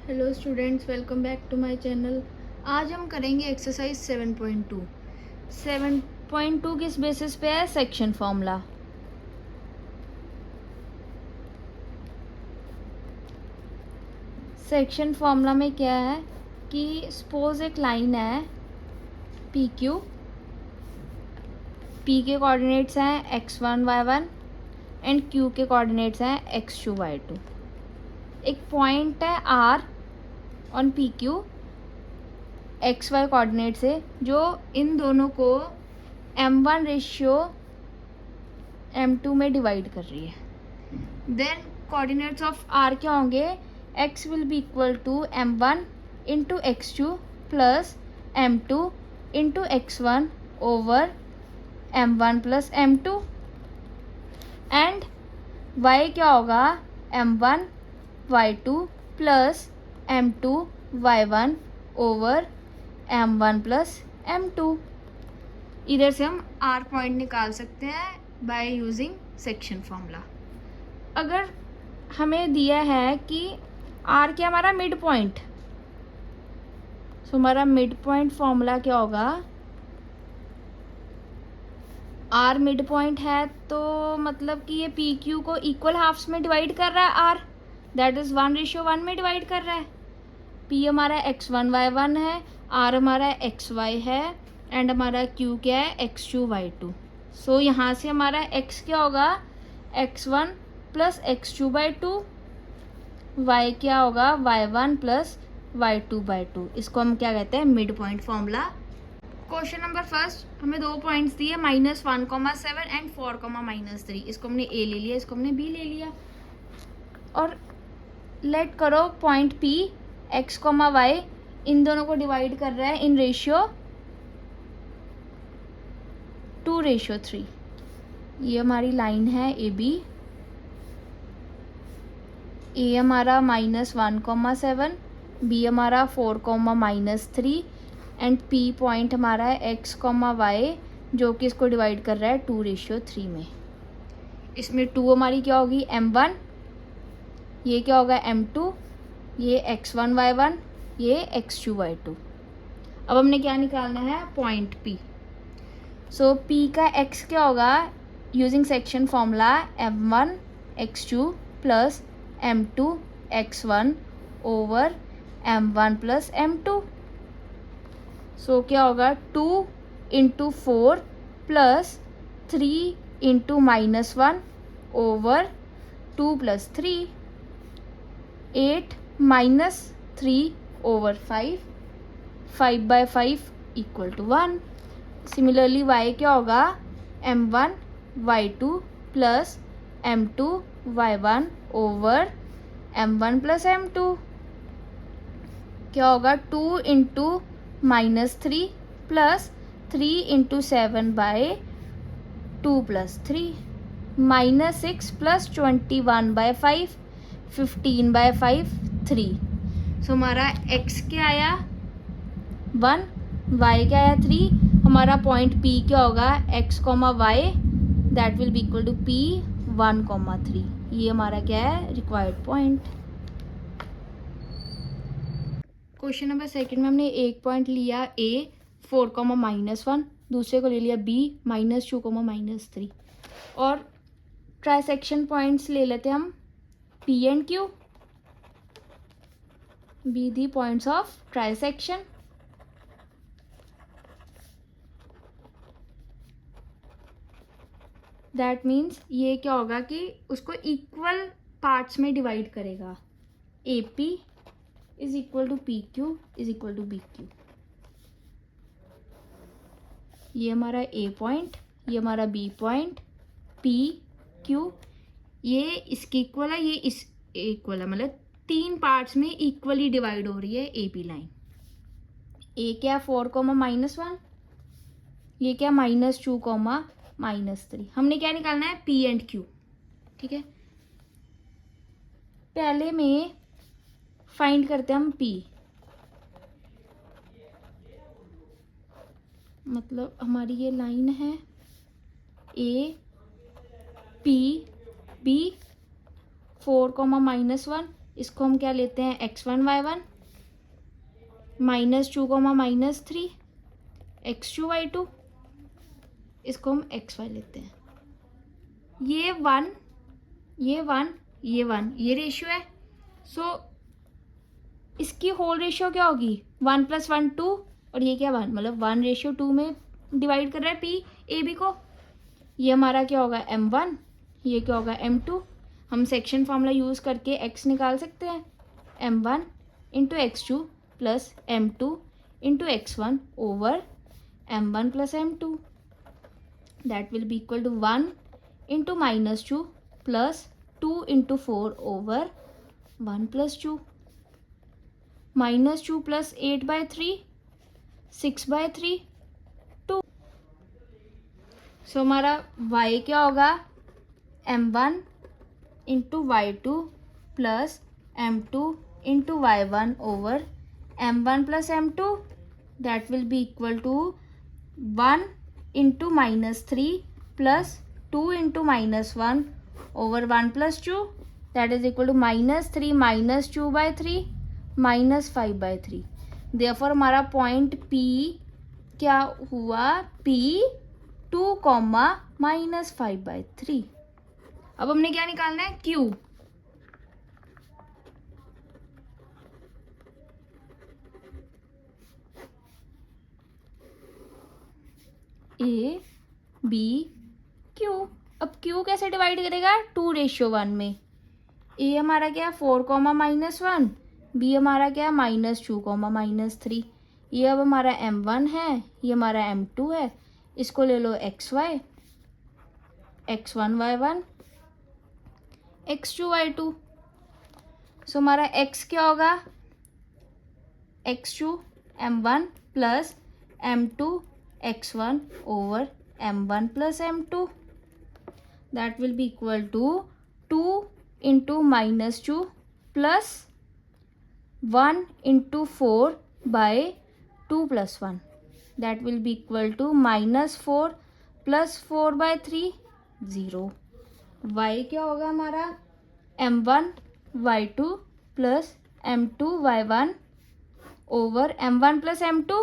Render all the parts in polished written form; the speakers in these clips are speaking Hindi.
Hello students, welcome back to my channel. आज हम करेंगे एक्सरसाइज 7.2। 7.2 किस बेसिस पे है? Section formula. सेक्शन फॉर्मूला में क्या है कि सपोज एक लाइन है पी क्यू। पी के कोऑर्डिनेट्स हैं x1 y1 एंड क्यू के कोऑर्डिनेट्स हैं x2 y2। एक पॉइंट है r on P Q x y coordinate से जो इन दोनों को m1 रेशियो m2 में डिवाइड कर रही है। देन कोऑर्डिनेट्स ऑफ r क्या होंगे? x will be equal to m1 into x2 plus m2 into x1 over m1 plus m2 and y क्या होगा? m1 y2 plus m2 y1 over m1 plus m2। इधर से हम r पॉइंट निकाल सकते हैं बाय यूजिंग सेक्शन फॉर्मूला। अगर हमें दिया है कि r क्या हमारा मिड पॉइंट, सो हमारा मिड पॉइंट फॉर्मूला क्या होगा? r मिड पॉइंट है तो मतलब कि ये पी क्यू को इक्वल हाफ्स में डिवाइड कर रहा है। r दैट इज़ 1:1 में डिवाइड कर रहा है। p हमारा x1 y1 है, r हमारा xy है एंड हमारा q क्या है? x2 y2। सो यहाँ से हमारा x क्या होगा? x1 प्लस x2/2, y क्या होगा? y1 plus y2/2। इसको हम क्या कहते हैं? Mid point formula. Question number first, हमें दो पॉइंट्स दिए -1,7 एंड 4,-3। इसको हमने a ले लिया, इसको हमने b ले लिया और लेट करो पॉइंट p x, y इन दोनों को डिवाइड कर रहा है इन रेशियो 2:3। ये हमारी लाइन है ए बी। ए हमारा -1,7, बी हमारा 4,-3 एंड पी पॉइंट हमारा है x, y जो कि इसको डिवाइड कर रहा है 2:3 में। इसमें 2 हमारी क्या होगी? m1, ये क्या होगा? m2, ये x1 y1, ये x2 y2। अब हमने क्या निकालना है? Point p। सो p का x क्या होगा? Using section formula m1 x2 plus m2 x1 over m1 plus m2। So क्या होगा? 2 into 4 plus 3 into -1 over 2 plus 3, 8 minus 3 over 5, 5/5 equal to 1। Similarly y क्या होगा? m1 y2 plus m2 y1 over m1 plus m2। क्या होगा? 2 into -3 plus 3 into 7/2 plus 3, -6 plus 21/5, 15/5, 3। सो हमारा x क्या आया? 1, y क्या आया? 3। हमारा पॉइंट p क्या होगा? x, y that will be equal to p 1,3। ये हमारा क्या है? Required point. Question number second में हमने एक पॉइंट लिया a 4,-1, दूसरे को ले लिया b -2, -3 और ट्राइसेक्शन पॉइंट्स ले लेते हैं हम p and q। Be the points of trisection. That means ये क्या होगा कि उसको इक्वल पार्ट्स में डिवाइड करेगा। A P is equal to P Q is equal to B Q. ये हमारा ए पॉइंट, ये हमारा बी पॉइंट, पी क्यू ये इसके इक्वल है, ये इस इक्वल है, मतलब 3 पार्ट्स में इक्वली डिवाइड हो रही है ए पी लाइन। ए क्या? 4,-1, ये क्या? -2, -3। हमने क्या निकालना है? P and Q. ठीक है, पहले में फाइंड करते हैं हम पी। मतलब हमारी ये लाइन है ए पी बी 4, -1 इसको हम क्या लेते हैं, x1 y1 -2 -3 x2 y2, इसको हम xy लेते हैं। ये 1 ये 1 ये 1 ये रेशियो है। सो इसकी होल रेशियो क्या होगी, 1 + 1 2 और ये क्या 1, मतलब 1:2 में डिवाइड कर रहा है पी ए बी को। ये हमारा क्या होगा m1, ये क्या होगा m2। हम सेक्शन फार्मूला यूज़ करके x निकाल सकते हैं, m1 × x2 + m2 × x1 over m1 + m2, that will be equal to 1 × -2 + 2 × 4 over 1 + 2, -2 + 8/3 6/3 2। So हमारा y क्या होगा, m1 × y2 + m2 × y1 over m1 + m2, that will be equal to 1 × -3 + 2 × -1 over 1 + 2, that is equal to -3 - 2/3 -5/3। Therefore हमारा पॉइंट P क्या हुआ, P 2, -5/3। अब हमने क्या निकालना है, Q। A B Q। अब Q कैसे डिवाइड करेगा, 2:1 में। A हमारा क्या है 4, -1, B हमारा क्या है -2, -3। ये अब हमारा m1 है, ये हमारा m2 है, इसको ले लो xy, x1 y1 x2 y2। सो हमारा x क्या होगा, x2 m1 + m2 x1 over m1 + m2, that will be equal to 2 × -2 + 1 × 4/2 + 1, that will be equal to -4 + 4/3 0। y क्या होगा हमारा, m1 y2 + m2 y1 over m1 + m2,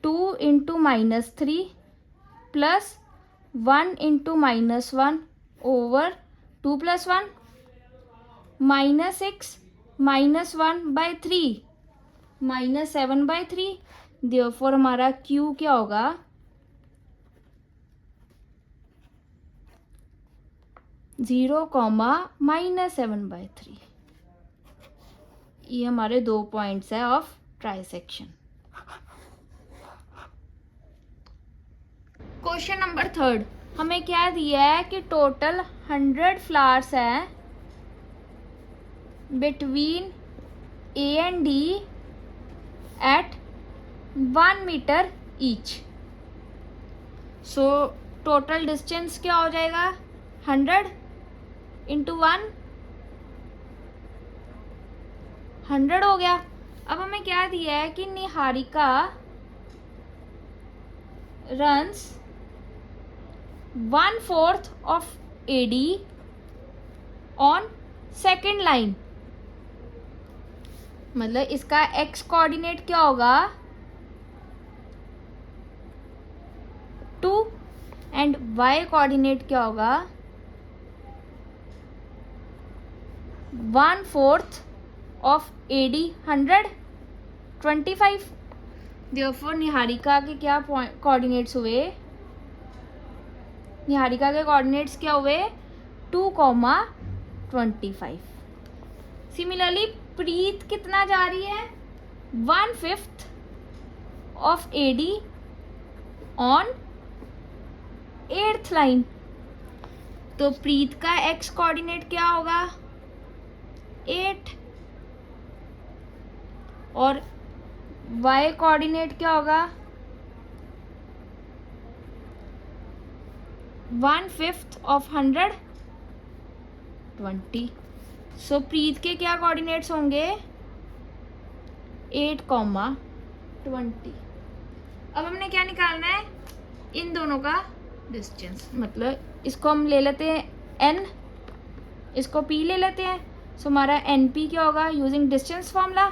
2 × -3 + 1 × -1 over 2 + 1, -6 -1/3 -7/3। Therefore हमारा Q क्या होगा, 0, -7/3। ये हमारे 2 पॉइंट्स है ऑफ ट्राइसेक्शन। क्वेश्चन नंबर 3, हमें क्या दिया है कि टोटल 100 फ्लावर्स हैं between A and D at 1 metre each. So total distance क्या हो जाएगा, 100 × 1 100 हो गया। अब हमें क्या दिया है कि Niharika runs 1/4 of AD on second line, मतलब इसका x कोऑर्डिनेट क्या होगा 2 एंड y कोऑर्डिनेट क्या होगा 1/4 ऑफ AD 100 25। देयरफॉर निहारिका के क्या कोऑर्डिनेट्स हुए, निहारिका के कोऑर्डिनेट्स क्या हुए 2, 25। सिमिलरली प्रीत कितना जा रही है 1/5 of AD on 8th line, तो प्रीत का x कोऑर्डिनेट क्या होगा 8 और y कोऑर्डिनेट क्या होगा 1/5 ऑफ 100 20। सो प्रीत के क्या कोऑर्डिनेट्स होंगे 8, 20। अब हमने क्या निकालना है, इन दोनों का डिस्टेंस, मतलब इसको हम ले लेते हैं n इसको p ले लेते हैं। सो हमारा NP क्या होगा, using distance formula,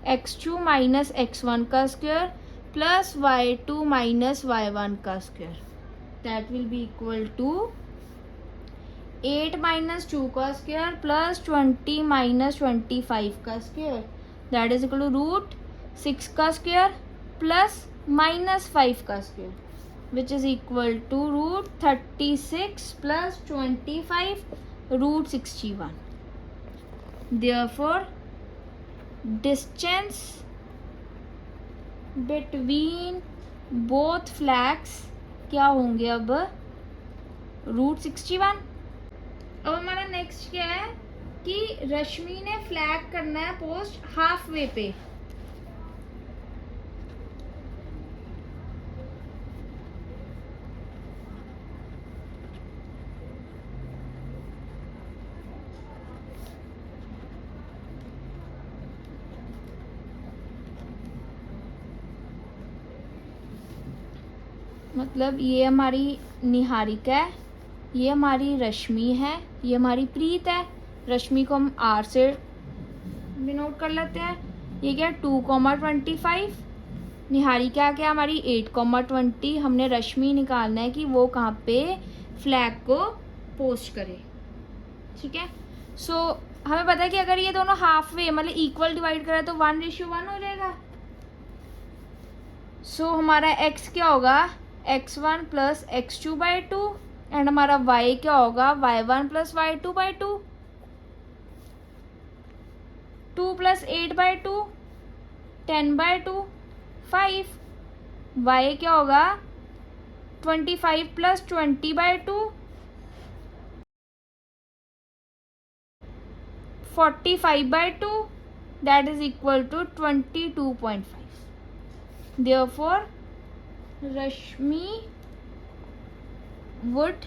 x2 minus x1 का square plus y2 minus y1 का square, that will be equal to 8 minus 2 का स्क्वायर प्लस 20 माइनस 25 का square, that is equal to root 6 का स्क्वायर प्लस माइनस 5 का square, which is equal to root 36 plus 25 root 61. Therefore distance between both flags क्या होंगे अब, रूट 61. अब हमारा नेक्स्ट क्या है कि रश्मि ने फ्लैग करना है पोस्ट हाफ वे पे। मतलब ये हमारी निहारिका है, ये हमारी रश्मि है, ये हमारी प्रीत है। रश्मि को हम R से डिनोट कर लेते हैं। ये क्या 2,25, निहारिका क्या हमारी 8,20। हमने रश्मि निकालना है कि वो कहाँ पे फ्लैग को पोस्ट करे, ठीक है। सो हमें पता है कि अगर ये दोनों हाफ वे मतलब इक्वल डिवाइड करें तो 1:1 हो जाएगा। सो हमारा x क्या होगा, x1 प्लस x2/2 एंड हमारा y क्या होगा, y1 plus y2/2, 2 plus 8/2, 10/2, 5, y क्या होगा 25 plus 20/2, 45/2, that is equal to 22.5. Therefore Rashmi would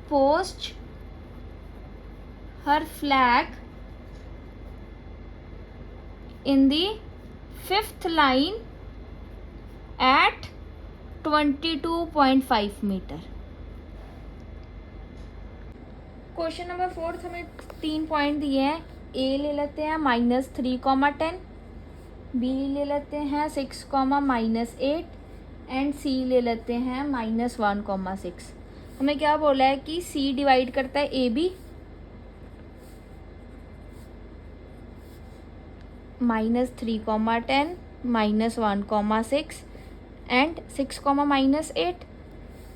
post her flag in the 5th line at 22.5 metre. Question number 4 हमें 3 पॉइंट दिए हैं। ए ले लेते हैं -3,10, बी ले लेते हैं 6,-8 एंड सी ले लेते हैं -1,6। हमें क्या बोला है कि सी डिवाइड करता है ए बी, -3,10, -1,6 एंड 6,-8।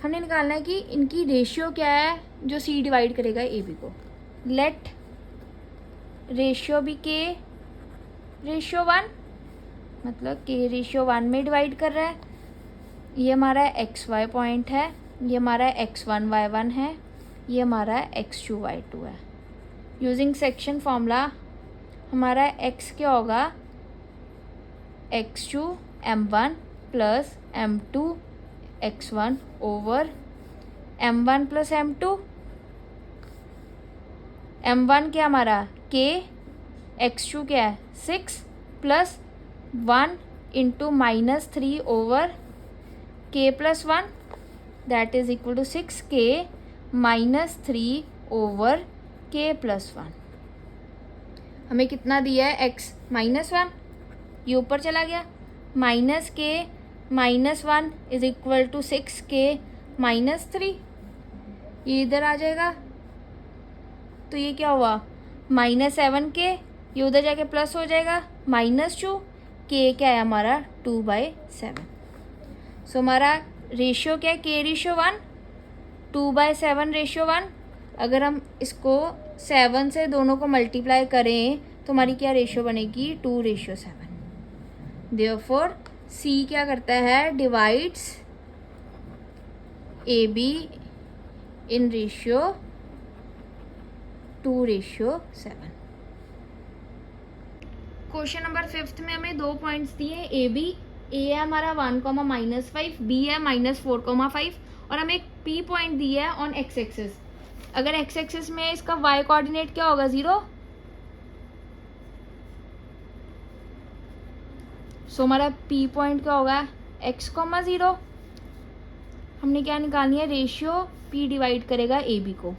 हमने निकालना है कि इनकी रेशियो क्या है जो सी डिवाइड करेगा ए बी को। लेट रेशियो बी के रेशियो 1, मतलब के रेशियो 1 में डिवाइड कर रहा है। ये हमारा XY पॉइंट है, ये हमारा X1 Y1 है, ये हमारा X2 Y2 है। यूजिंग सेक्शन फॉर्मूला हमारा x क्या होगा, x2 m1 plus m2 x1 over m1 plus m2। m1 क्या हमारा k, x2 क्या है 6 plus 1 into -3 over k plus 1, that is equal to 6k -3 over k plus 1। हमें कितना दिया है x -1, ये ऊपर चला गया, -k -1 is equal to 6k -3, ये इधर आ जाएगा। तो ये क्या हुआ -7k, ये उधर जाके प्लस हो जाएगा, -2, k क्या है हमारा 2/7। सो हमारा रेशियो क्या है, k रेशियो 1, 2/7 रेशियो 1। अगर हम इसको 7 से दोनों को मल्टीप्लाई करें तो हमारी क्या रेशियो बनेगी, 2:7। देयरफॉर सी क्या करता है, divides A be in ratio 2:7। Question number 5 में हमें 2 पॉइंट्स दिए ए बी। ए है हमारा 1,-5, बी है -4,5 और हमें एक पी पॉइंट दिया है ऑन एक्स एक्सिस। अगर एक्स एक्सिस में इसका वाई कोऑर्डिनेट क्या होगा, 0। सो हमारा पी पॉइंट क्या होगा, x,0। हमने क्या निकालनी है, रेशियो पी डिवाइड करेगा ए बी को।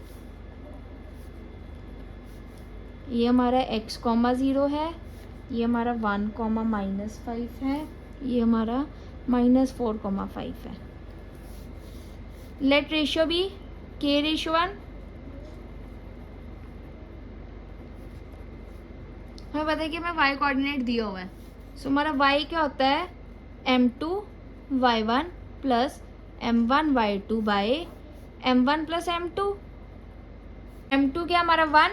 ये हमारा x कॉमा 0 है, ये हमारा 1 कॉमा -5 है, ये हमारा -4,5 है। Let ratio be k/1। हमें पता है कि हमें y कोऑर्डिनेट दिया हुआ है, सो हमारा y क्या होता है m2 y1 plus m1 y2 bye m1 plus m2। m2 क्या हमारा 1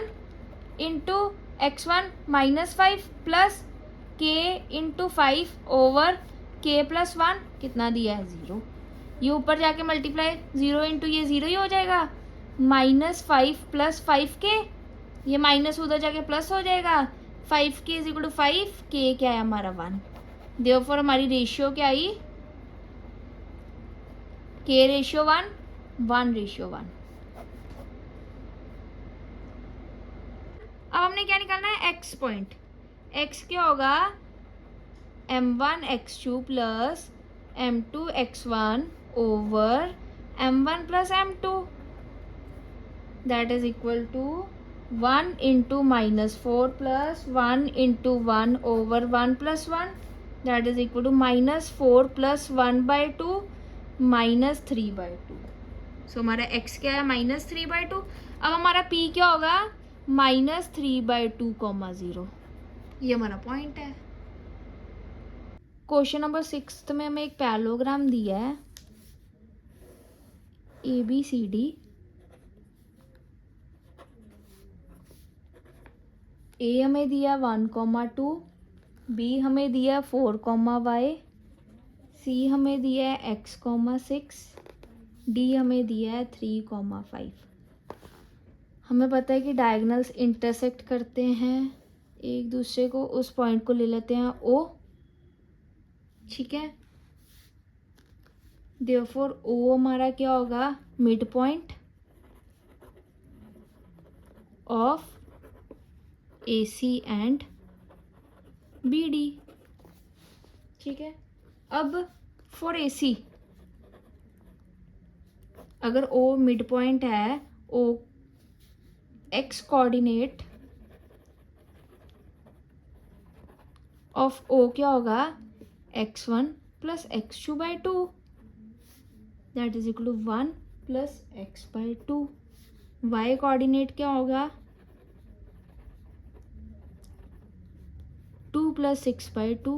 into x1 -5 plus k into 5 over k plus 1 कितना दिया है 0। ये ऊपर जाके मल्टीप्लाई 0 इंटू ये 0 ही हो जाएगा, -5 प्लस 5k, ये माइनस उधर जाके प्लस हो जाएगा, 5k is equal to 5, k क्या है हमारा 1। देयरफॉर हमारी रेशियो क्या आई k/1 1/1। अब हमने क्या निकालना है x पॉइंट। x क्या होगा m1 x2 plus m2 x1 over m1 plus m2 that is equal to 1 into -4 plus 1 into 1 over 1 plus 1 that is equal to -4 plus 1/2 -3/2। So हमारा x क्या है -3/2। अब हमारा p क्या होगा -3/2, 0। ये हमारा पॉइंट है। क्वेश्चन नंबर 6 में हमें एक पैरेललोग्राम दिया है ABCD। A हमें दिया 1,2, B हमें दिया 4,y, C हमें दिया है x,6, D हमें दिया है 3,5। हमें पता है कि डायगोनल्स इंटरसेक्ट करते हैं एक दूसरे को, उस पॉइंट को ले लेते हैं O, ठीक है। देयरफॉर O हमारा क्या होगा mid point of AC and BD, ठीक है। अब फॉर AC अगर O मिड पॉइंट है, O x coordinate of O क्या होगा x1 plus x2/2 that is equal to 1 plus x/2। y coordinate क्या होगा 2 plus 6/2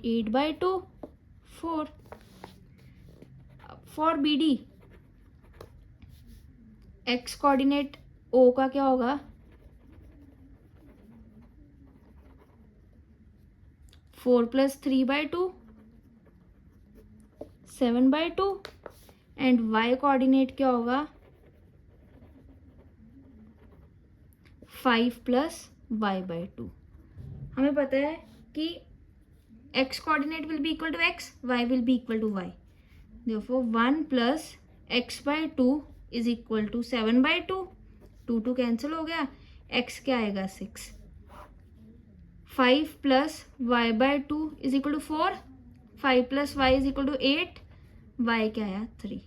8/2 4। For BD x coordinate O का क्या होगा 4 प्लस 3/2 7/2 एंड y कोऑर्डिनेट क्या होगा 5 प्लस y/2। हमें पता है कि x coordinate will be equal to x, y will be equal to y। Therefore 1 plus x/2 is equal to 7/2, 2 cancel हो गया, x क्या आएगा 6। 5 plus y/2 is equal to 4, 5 plus y is equal to 8, y क्या आया 3।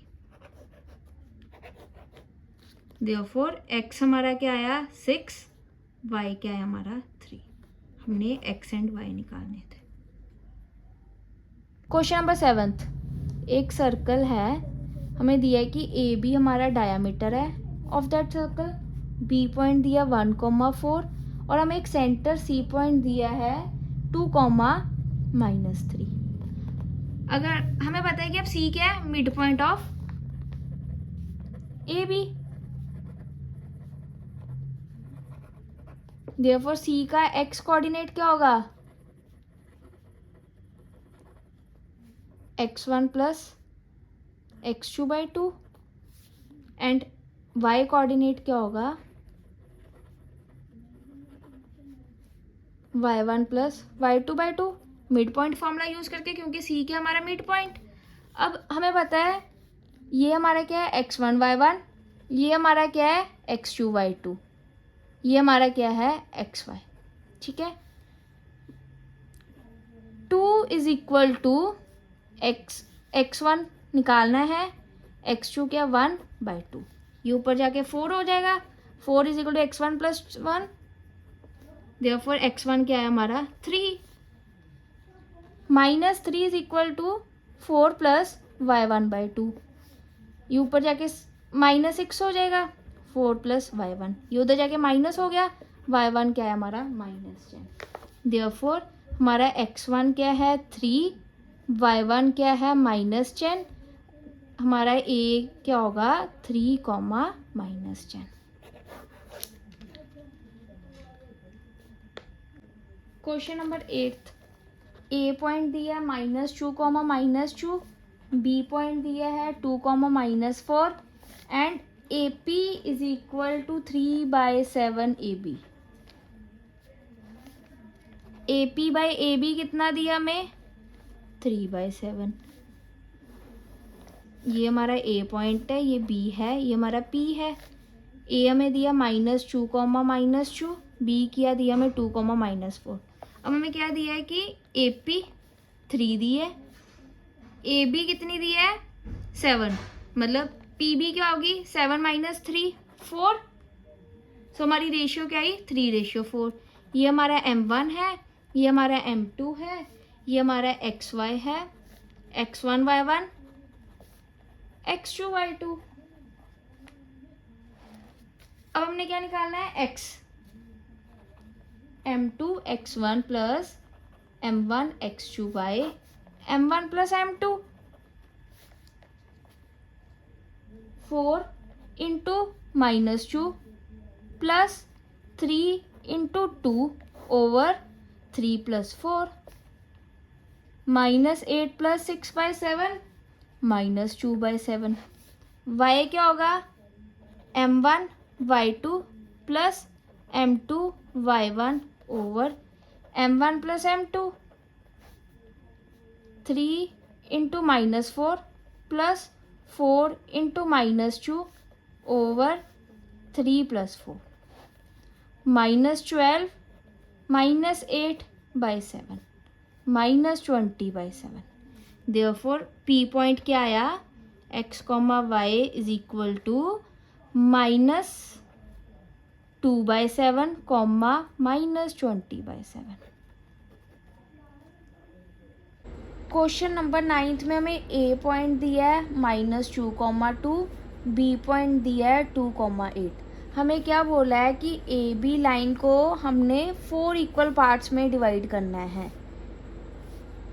देयरफॉर x हमारा क्या आया 6, y क्या है हमारा 3। हमने x एंड y निकालने थे। क्वेश्चन नंबर 7, एक सर्कल है, हमें दिया है कि AB हमारा डायामीटर है of that circle, B point दिया 1,4 और हमें एक सेंटर C पॉइंट दिया है 2,-3। अगर हमें पता है कि अब C क्या है mid point of AB, therefore C का x कोऑर्डिनेट क्या होगा x1 plus x2/2 and y coordinate क्या होगा y1 plus y2/2 mid point formula use करके, क्योंकि C क्या हमारा मिड पॉइंट। अब हमें पता है ये हमारा क्या है x1 y1, ये हमारा क्या है x2 y2, ये हमारा क्या है xy, ठीक है। 2 इज इक्वल टू x1 निकालना है, x2 क्या 1/2, ये ऊपर जाके 4 हो जाएगा, 4 is equal to x1 plus 1 therefore x1 क्या है हमारा 3, -3 is equal to 4 plus y1/2, ये ऊपर जाके -6 हो जाएगा, 4 प्लस y1, ये उधर जाके माइनस हो गया, y1 क्या है हमारा -10। देयरफॉर हमारा x1 क्या है 3, y1 क्या है -10, हमारा a क्या होगा 3, -10। क्वेश्चन नंबर 8, ए पॉइंट दिया है -2, -2, बी पॉइंट दिया है 2, -4 and A P is equal to 3/7 A B. A P by A B कितना दिया हमें 3/7। ये हमारा ए पॉइंट है, ये बी है, ये हमारा पी है। ए हमें दिया -2, -2, बी किया दिया हमें 2, -4। अब हमें क्या दिया है कि ए पी 3 दी है, ए बी कितनी दी है 7, मतलब पी बी क्या होगी 7 - 3 4। सो हमारी रेशियो क्या आई 3/4। ये हमारा M1 है, ये हमारा M2 है, ये हमारा XY है, X1 Y1, X2 Y2। अब हमने क्या निकालना है X, M2 X1 plus M1 X2 by M1 plus M2, 4 into -2 plus 3 into 2 over 3 plus 4, -8 plus 6/7 -2/7। y क्या होगा M1 Y2 plus M2 Y1 over M1 plus M2, 3 into -4 plus 4 into -2 over 3 plus 4, -12 -8/7 -20/7। Therefore P point क्या आया x, y is equal to -2/7, -20/7। Question number 9 में हमें ए पॉइंट दिया है -2, 2, बी पॉइंट दिया है 2, 8। हमें क्या बोला है कि ए बी लाइन को हमने 4 इक्वल पार्ट्स में डिवाइड करना है।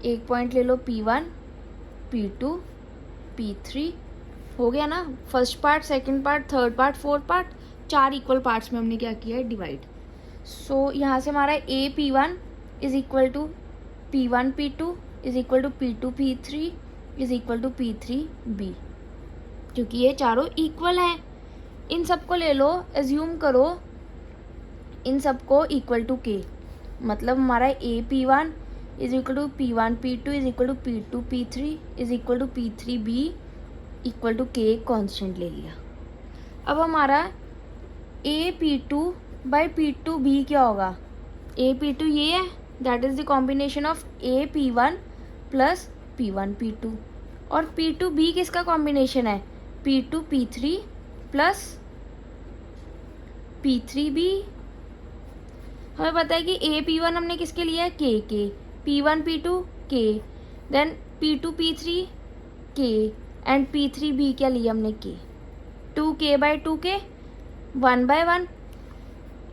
एक पॉइंट ले लो P1, P2, P3, हो गया ना, first part, second part, third part, fourth part, 4 equal parts में हमने क्या किया है डिवाइड। सो यहाँ से हमारा A P1 is equal to P1 P2 is equal to P2 P3 is equal to P3 B, क्योंकि ये चारों इक्वल हैं। इन सबको ले लो, एज्यूम करो इन सबको इक्वल टू के, मतलब हमारा A P1 is equal to P1 P2 is equal to P2 P3 is equal to P3 B equal to k constant ले लिया। अब हमारा ए P2 बाई P2 B क्या होगा, ए P2 ये है, that is the combination of A P1 plus P1 P2, और P2 B किसका कॉम्बिनेशन है P2 P3 plus P3 B। हमें पता है कि ए P1 हमने किसके लिया है के, P1 P2 के, देन P2 P3 के एंड P3 B क्या लिया हमने के, 2k/2k 1/1।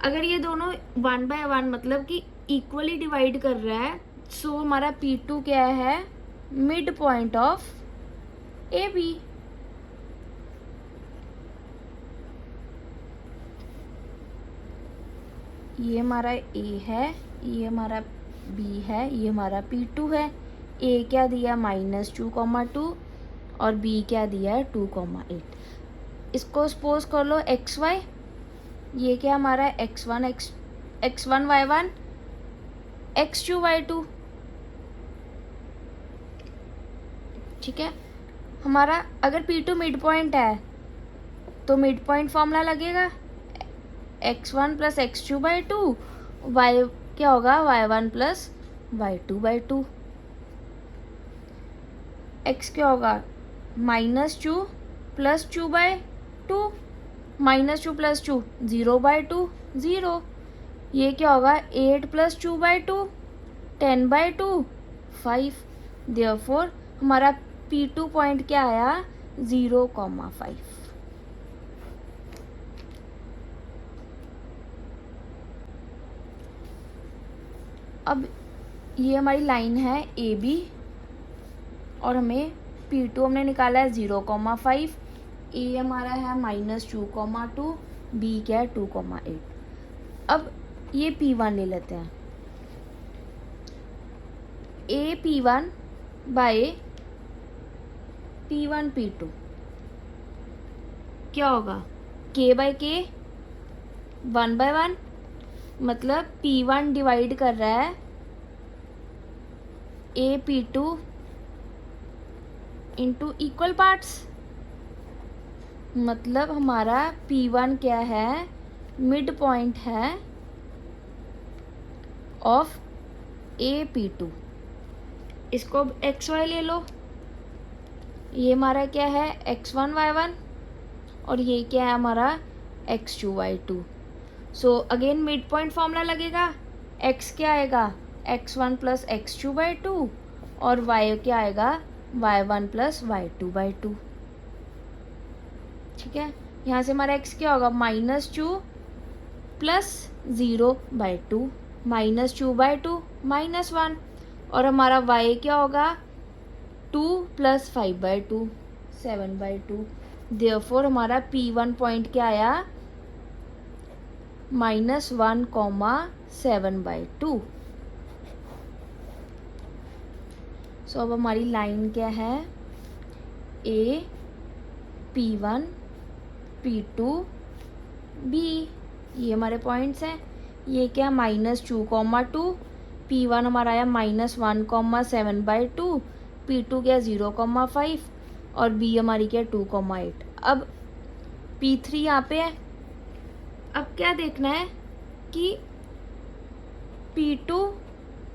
अगर ये दोनों 1/1 मतलब कि इक्वली डिवाइड कर रहा है, सो हमारा P2 क्या है mid point of A B. ये हमारा ए है, ये हमारा बी है, ये हमारा P2 है। ए क्या दिया -2, 2 और बी क्या दिया है 2, 8। इसको सपोज कर लो XY, ये क्या हमारा X1 Y1 X2 Y2, ठीक है। हमारा अगर P2 मिड पॉइंट है तो मिड पॉइंट फॉर्मूला लगेगा X1 प्लस X2/2, Y क्या होगा Y1 प्लस Y2/2, X क्या होगा -2 प्लस 2/2, -2 प्लस 2 0/2 0, ये क्या होगा 8 + 2/2 10/2 5। देयरफॉर हमारा P2 पॉइंट क्या आया 0,5। अब ये हमारी लाइन है AB और हमें P2 हमने निकाला है 0,5, A हमारा है -2,2, B क्या है 2,8। अब ये P1 ले लेते हैं, AP1 बाय P1 P2 क्या होगा K/K 1/1, मतलब P1 डिवाइड कर रहा है AP2 इंटू इक्वल पार्ट्स, मतलब हमारा P1 क्या है मिड पॉइंट है ऑफ AP2। इसको XY ले लो, ये हमारा क्या है X1 Y1 और ये क्या है हमारा X2 Y2। So again mid point formula लगेगा, X क्या आएगा X1 + X2/2 और Y क्या आएगा Y1 + Y2/2। ठीक है, यहाँ से हमारा X क्या होगा -2 + 0/2 -2/2 -1 और हमारा Y क्या होगा 2 + 5/2 7/2। देयरफॉर हमारा P1 पॉइंट क्या आया -1,7/2। सो अब हमारी लाइन क्या है A P1 P2 B, ये हमारे पॉइंट्स हैं। ये क्या -2,2, P1 हमारा आया -1,7/2, P2 क्या 0,5 और B हमारी क्या 2,8। अब P3 यहाँ पे है। अब क्या देखना है कि P2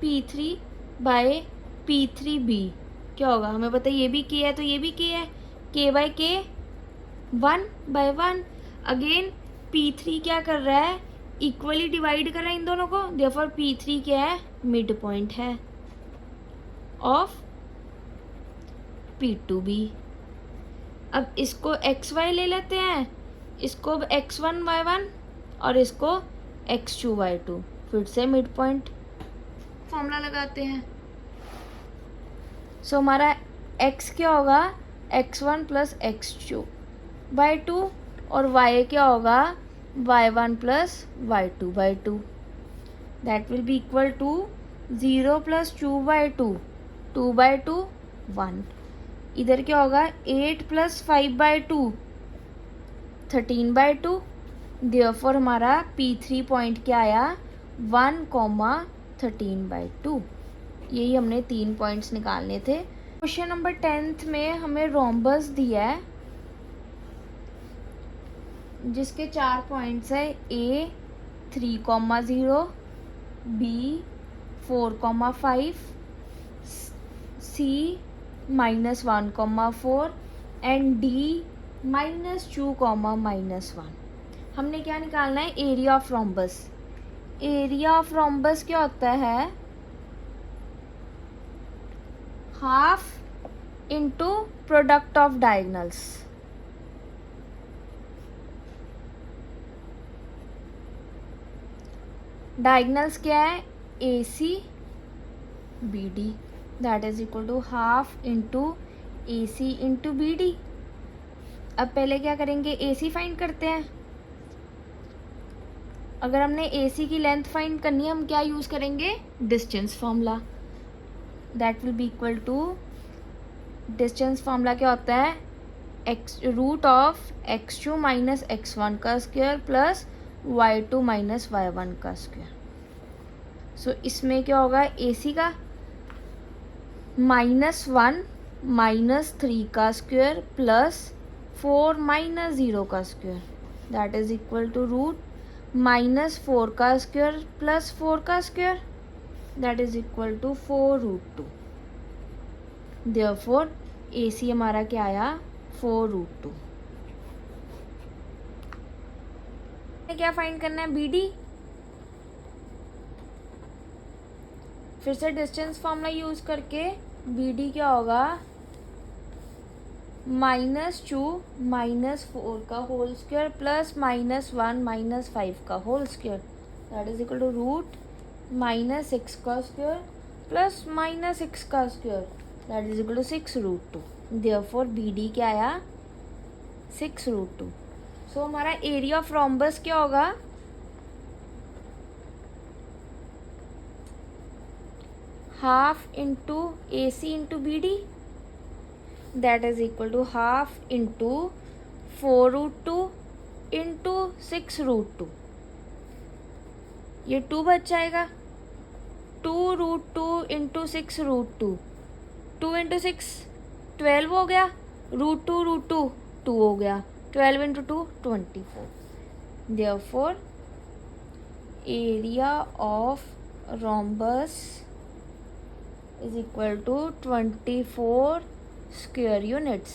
P3 बाय P3B क्या होगा, हमें पता है ये भी K है तो ये भी K है, K/K 1/1। अगेन P3 क्या कर रहा है इक्वली डिवाइड कर रहा है इन दोनों को, देयरफॉर P3 क्या है मिड पॉइंट है ऑफ P2B। अब इसको XY ले लेते हैं, इसको X1 Y1 और इसको X2 Y2, फिर से मिड पॉइंट फॉर्मूला लगाते हैं। सो हमारा X क्या होगा X1 + X2/2 और Y क्या होगा Y1 + Y2/2। That will be equal to 0 + 2/2 2/2 1। इधर क्या होगा 8 + 5/2 13/2। देयरफॉर हमारा P3 पॉइंट क्या आया 1,13/2। यही हमने 3 पॉइंट्स निकालने थे। क्वेश्चन नंबर 10th में हमें रोम्बस दिया है जिसके 4 पॉइंट्स है A 3,0, B 4,5, C -1,4 and D -2,-1। हमने क्या निकालना है area of rhombus. Area of rhombus क्या होता है half into product of diagonals. Diagonals क्या है AC BD, that is equal to half into AC into BD। अब पहले क्या करेंगे AC फाइंड करते हैं। अगर हमने AC की लेंथ फाइंड करनी है हम क्या यूज़ करेंगे distance formula. That will be equal to distance formula क्या होता है √of x2 - x1 का स्क्वायर प्लस y2 - y1 का स्क्वायर। सो इसमें क्या होगा AC का -1 - 3 का स्क्वायर प्लस 4 - 0 का square, that is equal to √-4 का स्क्वायर प्लस 4 का square, that is equal to 4√2। Therefore AC हमारा क्या आया 4√2। क्या फाइंड करना है BD। फिर से डिस्टेंस फॉर्मूला यूज़ करके बी डी क्या होगा, -2 -4 का होल स्क्वायर प्लस -1 -5 का whole square, that is equal to root -6 का स्क्वायर प्लस -6 का square, that is equal to 6√2। Therefore B D क्या आया, 6√2। सो हमारा एरिया ऑफ रोम्बस क्या होगा, half into A C into B D, that is equal to half into 4√2 into 6√2। ये 2 बच जाएगा, 2√2 इंटू 6√2, 2 इंटू 6 12 हो गया, √2 2 हो गया, 12 into 2 24। Therefore area of rhombus is equal to 24 square units।